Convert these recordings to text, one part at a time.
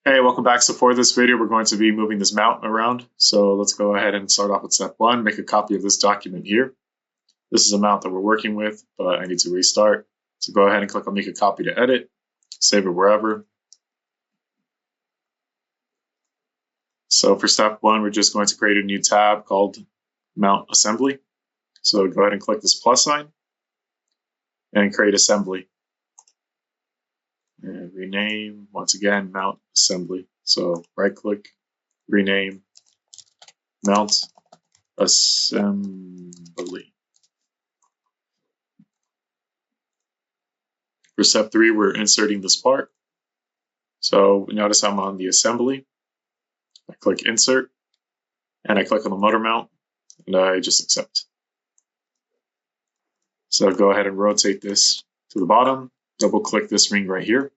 Hey, welcome back. So for this video, we're going to be moving this mount around. So let's go ahead and start off with step one, make a copy of this document here. This is a mount that we're working with, but I need to restart. So go ahead and click on make a copy to edit, save it wherever. So for step one, we're just going to create a new tab called Mount Assembly. So go ahead and click this plus sign and create assembly. And rename, once again, Mount Assembly. So right click, rename, Mount Assembly. For step three, we're inserting this part. So notice I'm on the assembly. I click insert and I click on the motor mount and I just accept. So go ahead and rotate this to the bottom, double click this ring right here.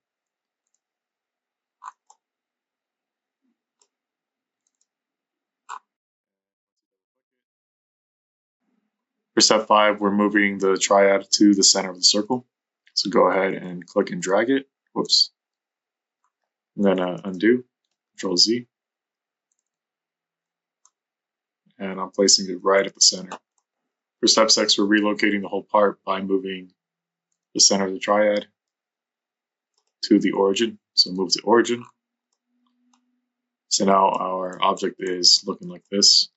For step five, we're moving the triad to the center of the circle. So go ahead and click and drag it. Whoops. And then undo, Control Z. And I'm placing it right at the center. For step six, we're relocating the whole part by moving the center of the triad to the origin. So move to origin. So now our object is looking like this.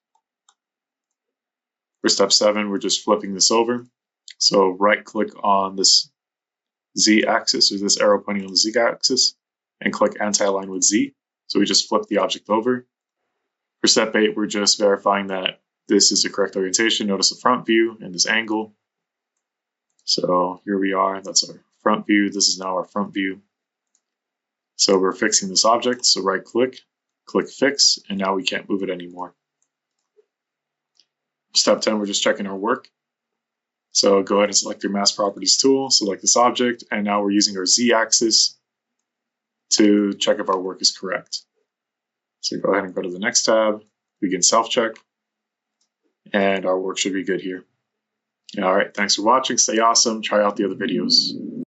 For step seven, we're just flipping this over. So right click on this Z axis, or this arrow pointing on the Z axis, and click anti-align with Z. So we just flip the object over. For step eight, we're just verifying that this is the correct orientation. Notice the front view and this angle. So here we are, that's our front view. This is now our front view. So we're fixing this object. So right click, click fix, and now we can't move it anymore. Step 10, we're just checking our work. So go ahead and select your mass properties tool, select this object, and now we're using our Z axis to check if our work is correct. So go ahead and go to the next tab, begin self-check, and our work should be good here. All right, thanks for watching. Stay awesome. Try out the other videos.